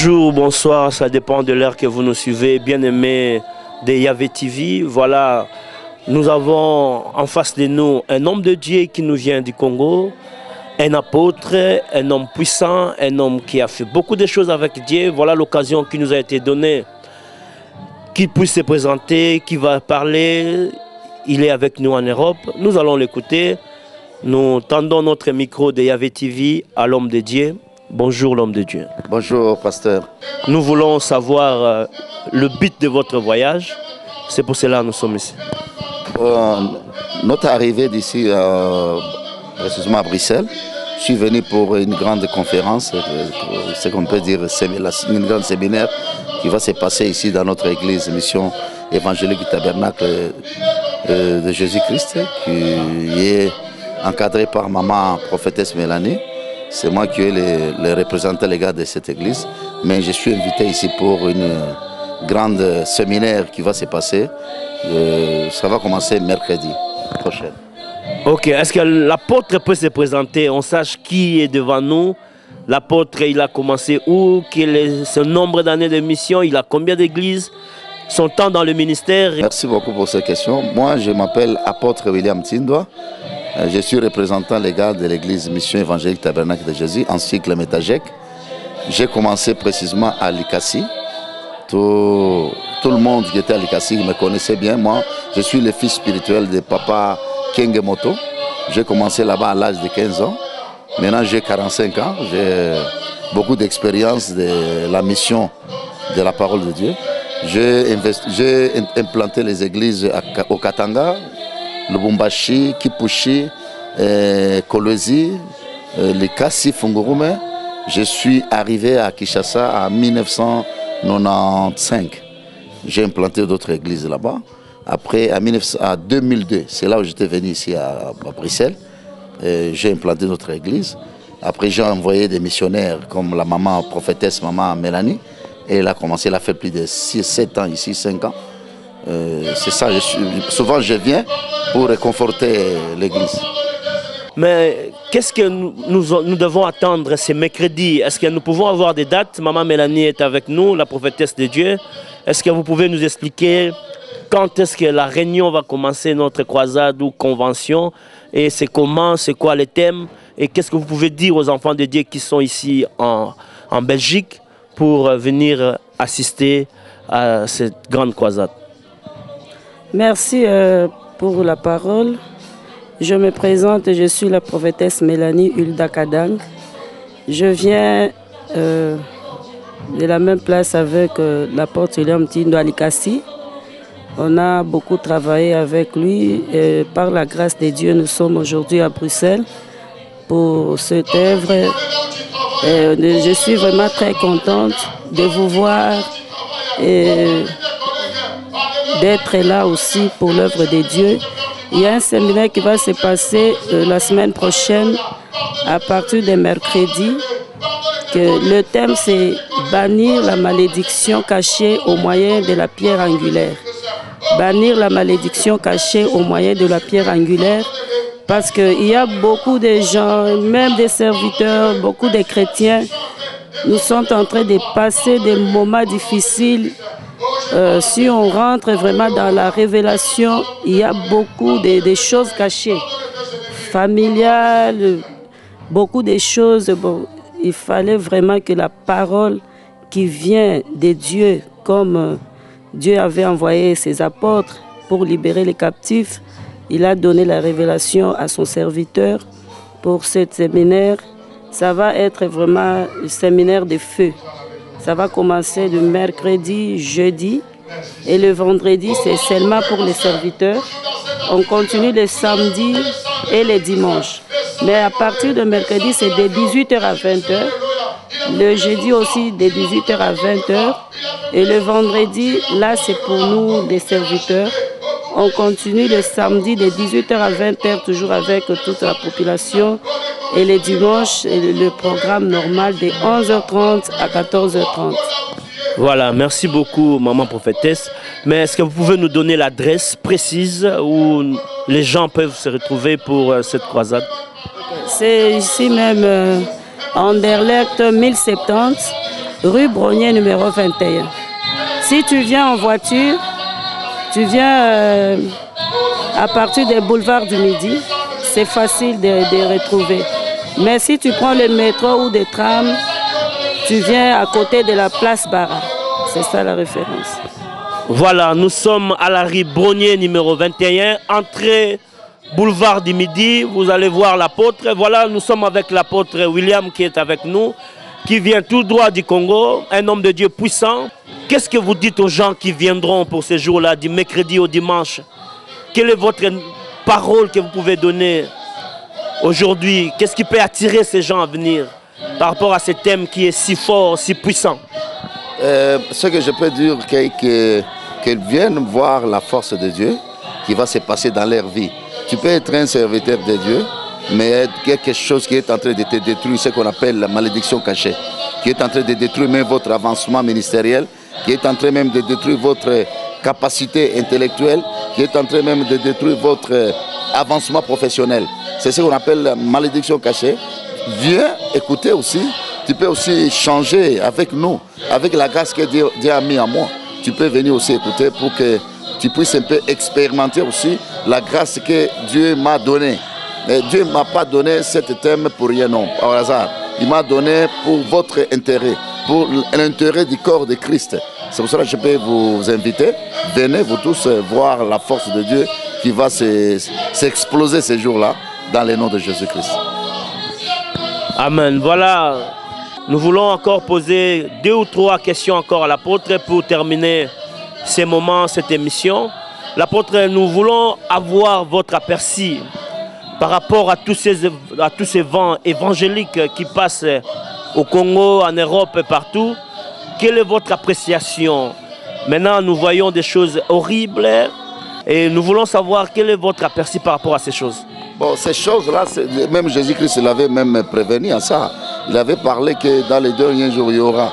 Bonjour, bonsoir, ça dépend de l'heure que vous nous suivez. Bien-aimés de Yahvé TV, voilà, nous avons en face de nous un homme de Dieu qui nous vient du Congo, un apôtre, un homme puissant, un homme qui a fait beaucoup de choses avec Dieu. Voilà l'occasion qui nous a été donnée, qu'il puisse se présenter, qu'il va parler. Il est avec nous en Europe, nous allons l'écouter. Nous tendons notre micro de Yahvé TV à l'homme de Dieu. Bonjour l'homme de Dieu. Bonjour pasteur. Nous voulons savoir le but de votre voyage. C'est pour cela que nous sommes ici. Notre arrivée d'ici, précisément à Bruxelles, je suis venu pour une grande conférence, ce qu'on peut dire une grande séminaire qui va se passer ici dans notre église Mission évangélique du Tabernacle de Jésus-Christ, qui est encadré par maman prophétesse Mélanie. C'est moi qui ai le représentant légal de cette église, mais je suis invité ici pour une grande séminaire qui va se passer. Ça va commencer mercredi prochain. Ok, est-ce que l'apôtre peut se présenter? On sache qui est devant nous. L'apôtre, il a commencé où? Quel est son nombre d'années de mission? Il a combien d'églises? Son temps dans le ministère? Merci beaucoup pour cette question. Moi, je m'appelle apôtre William Tindwa. Je suis représentant légal de l'église Mission évangélique Tabernacle de Jésus en cycle Métagec. J'ai commencé précisément à Likasi. Tout le monde qui était à Likasi me connaissait bien. Moi, je suis le fils spirituel de papa Kengemoto. J'ai commencé là-bas à l'âge de 15 ans. Maintenant, j'ai 45 ans. J'ai beaucoup d'expérience de la mission de la parole de Dieu. J'ai implanté les églises au Katanga, Lubumbashi, Kipushi, Kolwezi, Likasi, Fungurume. Je suis arrivé à Kinshasa en 1995. J'ai implanté d'autres églises là-bas. Après, en 2002, c'est là où j'étais venu ici à Bruxelles. J'ai implanté notre église. Après, j'ai envoyé des missionnaires comme la maman prophétesse, maman Mélanie. Et elle a commencé, elle a fait plus de 7 ans ici, 5 ans. C'est ça, souvent je viens pour réconforter l'église. Mais qu'est-ce que nous devons attendre ce mercredi? Est-ce que nous pouvons avoir des dates? Maman Mélanie est avec nous, la prophétesse de Dieu. Est-ce que vous pouvez nous expliquer quand est-ce que la réunion va commencer, notre croisade ou convention? Et c'est comment, c'est quoi les thèmes? Et qu'est-ce que vous pouvez dire aux enfants de Dieu qui sont ici en Belgique pour venir assister à cette grande croisade? Merci pour la parole. Je me présente, je suis la prophétesse Mélanie Hulda Kadang. Je viens de la même place avec l'apôtre William Tindwa à Likasi. On a beaucoup travaillé avec lui et par la grâce de Dieu, nous sommes aujourd'hui à Bruxelles pour cette œuvre. Je suis vraiment très contente de vous voir et d'être là aussi pour l'œuvre de Dieu. Il y a un séminaire qui va se passer la semaine prochaine à partir de mercredi. Le thème c'est bannir la malédiction cachée au moyen de la pierre angulaire. Bannir la malédiction cachée au moyen de la pierre angulaire. Parce qu'il y a beaucoup de gens, même des serviteurs, beaucoup de chrétiens, nous sommes en train de passer des moments difficiles. Si on rentre vraiment dans la révélation, il y a beaucoup de choses cachées, familiales, beaucoup de choses. Bon, il fallait vraiment que la parole qui vient de Dieu, comme Dieu avait envoyé ses apôtres pour libérer les captifs, il a donné la révélation à son serviteur pour ce séminaire. Ça va être vraiment un séminaire de feu. Ça va commencer le mercredi, jeudi. Et le vendredi, c'est seulement pour les serviteurs. On continue le samedi et les dimanches. Mais à partir de mercredi, c'est de 18h à 20h. Le jeudi aussi, de 18h à 20h. Et le vendredi, là, c'est pour nous, les serviteurs. On continue le samedi de 18h à 20h, toujours avec toute la population. Et les dimanches, le programme normal de 11h30 à 14h30. Voilà, merci beaucoup, maman prophétesse. Mais est-ce que vous pouvez nous donner l'adresse précise où les gens peuvent se retrouver pour cette croisade? C'est ici même, Anderlecht 1070. rue Brognier numéro 21. Si tu viens en voiture, tu viens à partir des boulevards du Midi, c'est facile de retrouver. Mais si tu prends le métro ou des trams, tu viens à côté de la place Barra. C'est ça la référence. Voilà, nous sommes à la rue Brognier numéro 21, entrée boulevard du Midi. Vous allez voir l'apôtre. Voilà, nous sommes avec l'apôtre William qui est avec nous, qui vient tout droit du Congo, un homme de Dieu puissant. Qu'est-ce que vous dites aux gens qui viendront pour ces jours-là, du mercredi au dimanche? Quelle est votre parole que vous pouvez donner aujourd'hui? Qu'est-ce qui peut attirer ces gens à venir par rapport à ce thème qui est si fort, si puissant? Ce que je peux dire, c'est qu'ils viennent voir la force de Dieu qui va se passer dans leur vie. Tu peux être un serviteur de Dieu, mais quelque chose qui est en train de te détruire, ce qu'on appelle la malédiction cachée, qui est en train de détruire même votre avancement ministériel, qui est en train même de détruire votre capacité intellectuelle, qui est en train même de détruire votre avancement professionnel. C'est ce qu'on appelle la malédiction cachée. Viens écouter aussi. Tu peux aussi changer avec nous, avec la grâce que Dieu a mis en moi. Tu peux venir aussi écouter pour que tu puisses un peu expérimenter aussi la grâce que Dieu m'a donnée. Dieu ne m'a pas donné cet thème pour rien, non, par hasard. Il m'a donné pour votre intérêt, pour l'intérêt du corps de Christ. C'est pour cela que je peux vous inviter. Venez vous tous voir la force de Dieu qui va s'exploser ces jours-là dans le nom de Jésus-Christ. Amen. Voilà, nous voulons encore poser 2 ou 3 questions encore à l'apôtre pour terminer ces moments, cette émission. L'apôtre, nous voulons avoir votre aperçu par rapport à tous ces vents évangéliques qui passent au Congo, en Europe et partout. Quelle est votre appréciation? Maintenant, nous voyons des choses horribles et nous voulons savoir quel est votre aperçu par rapport à ces choses. Bon, ces choses-là, même Jésus-Christ l'avait même prévenu à ça. Il avait parlé que dans les derniers jours, il y aura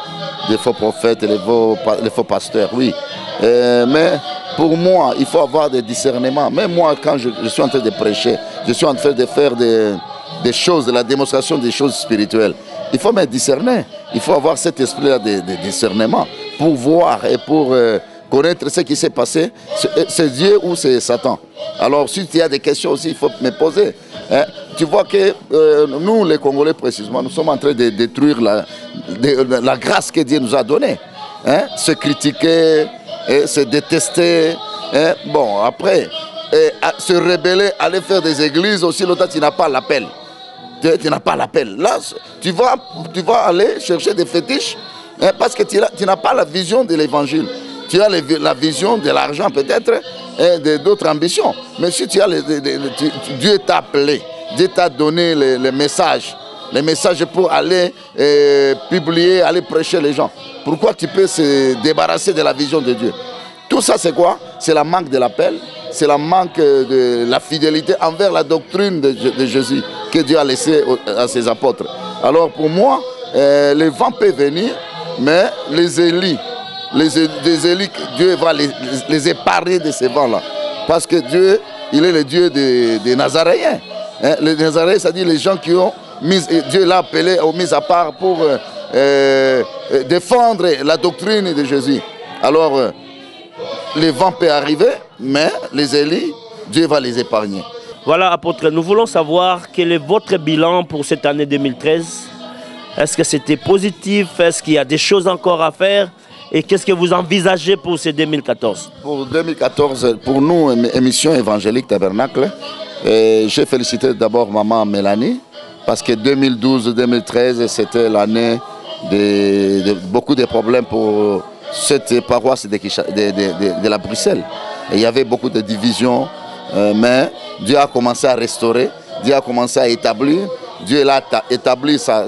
des faux prophètes et les faux pasteurs, oui. Mais pour moi, il faut avoir des discernements. Même moi, quand je suis en train de prêcher, je suis en train de faire des choses, la démonstration des choses spirituelles. Il faut me discerner. Il faut avoir cet esprit-là de discernement pour voir et pour connaître ce qui s'est passé. C'est Dieu ou c'est Satan? Alors, si tu as des questions aussi, il faut me poser. Hein? Tu vois que nous, les Congolais précisément, nous sommes en train de détruire la grâce que Dieu nous a donnée. Hein? Se critiquer, se détester. Hein? Bon, après, se rebeller, aller faire des églises aussi, l'autre, tu n'as pas l'appel. Tu n'as pas l'appel. Là, tu vas aller chercher des fétiches hein, parce que tu n'as pas la vision de l'évangile. Tu as la vision de l'argent peut-être et d'autres ambitions. Mais si tu as Dieu t'a appelé, Dieu t'a donné les messages pour aller publier, aller prêcher les gens. Pourquoi tu peux se débarrasser de la vision de Dieu? Tout ça c'est quoi? C'est la manque de l'appel, c'est la manque de la fidélité envers la doctrine de Jésus que Dieu a laissé à ses apôtres. Alors pour moi, les vents peuvent venir, mais les élis, Dieu va les épargner de ces vents-là. Parce que Dieu, il est le Dieu des Nazaréens. Hein? Les Nazaréens, c'est-à-dire les gens qui ont Dieu l'a appelé ou mis à part pour défendre la doctrine de Jésus. Alors, les vents peuvent arriver, mais les élis, Dieu va les épargner. Voilà, apôtre, nous voulons savoir quel est votre bilan pour cette année 2013. Est-ce que c'était positif? Est-ce qu'il y a des choses encore à faire? Et qu'est-ce que vous envisagez pour ce 2014? Pour 2014, pour nous, émission évangélique Tabernacle, j'ai félicité d'abord maman Mélanie, parce que 2012-2013, c'était l'année de beaucoup de problèmes pour cette paroisse de la Bruxelles. Et il y avait beaucoup de divisions, mais Dieu a commencé à restaurer, Dieu a commencé à établir, Dieu a établi sa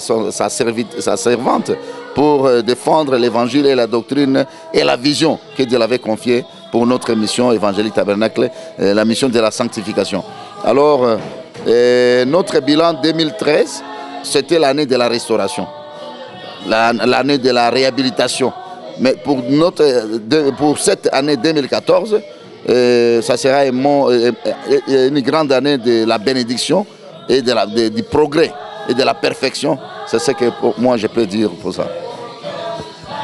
servante pour défendre l'évangile et la doctrine et la vision que Dieu l'avait confiée pour notre mission évangélique Tabernacle, la mission de la sanctification. Alors, notre bilan 2013, c'était l'année de la restauration, l'année de la réhabilitation. Mais pour cette année 2014, ça sera une grande année de la bénédiction et du progrès et de la perfection. C'est ce que moi je peux dire pour ça.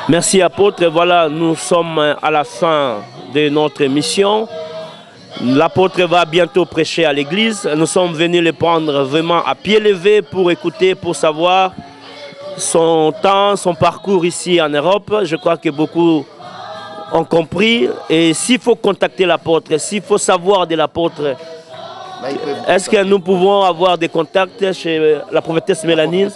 Merci apôtre. Voilà, nous sommes à la fin de notre émission. L'apôtre va bientôt prêcher à l'église. Nous sommes venus le prendre vraiment à pied levé pour écouter, pour savoir son temps, son parcours ici en Europe. Je crois que beaucoup ont compris. Et s'il faut contacter l'apôtre, s'il faut savoir de l'apôtre, est-ce que nous pouvons avoir des contacts chez la prophétesse Mélanie?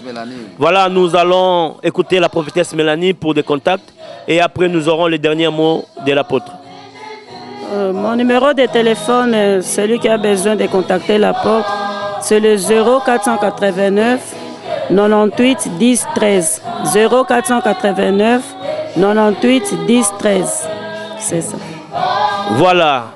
Voilà, nous allons écouter la prophétesse Mélanie pour des contacts. Et après, nous aurons les derniers mots de l'apôtre. Mon numéro de téléphone, celui qui a besoin de contacter l'apôtre, c'est le 0489 98 10 13. 0489 98 10 13. C'est ça. Voilà.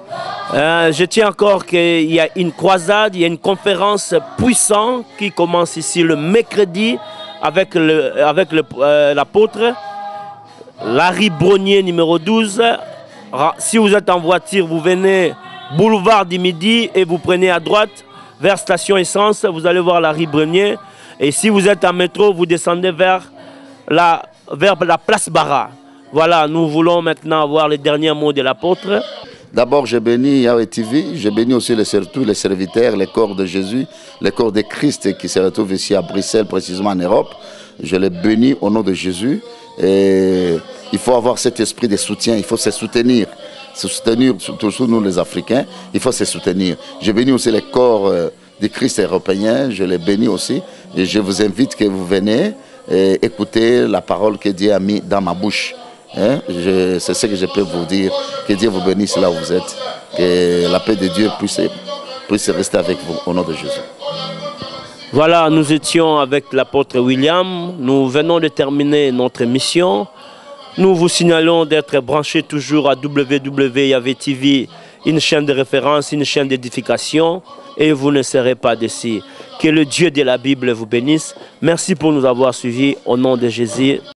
Je tiens encore qu'il y a une croisade, il y a une conférence puissante qui commence ici le mercredi avec l'apôtre Larry Brognier, numéro 12. Si vous êtes en voiture, vous venez boulevard du Midi et vous prenez à droite vers station essence, vous allez voir Larry Brognier. Et si vous êtes en métro, vous descendez vers la place Barra. Voilà, nous voulons maintenant avoir les derniers mots de l'apôtre. D'abord, je bénis Yahweh TV, je bénis aussi surtout les serviteurs, les corps de Jésus, les corps de Christ qui se retrouvent ici à Bruxelles, précisément en Europe. Je les bénis au nom de Jésus. Et il faut avoir cet esprit de soutien, il faut se soutenir, surtout nous les Africains, il faut se soutenir. Je bénis aussi les corps de Christ européens, je les bénis aussi. Et je vous invite que vous venez écouter la parole que Dieu a mis dans ma bouche. C'est ce que je peux vous dire. Que Dieu vous bénisse là où vous êtes. Que la paix de Dieu puisse rester avec vous au nom de Jésus. Voilà, nous étions avec l'apôtre William. Nous venons de terminer notre mission. Nous vous signalons d'être branchés toujours à WWYahweh TV, une chaîne de référence, une chaîne d'édification. Et vous ne serez pas déçus. Que le Dieu de la Bible vous bénisse. Merci pour nous avoir suivis au nom de Jésus.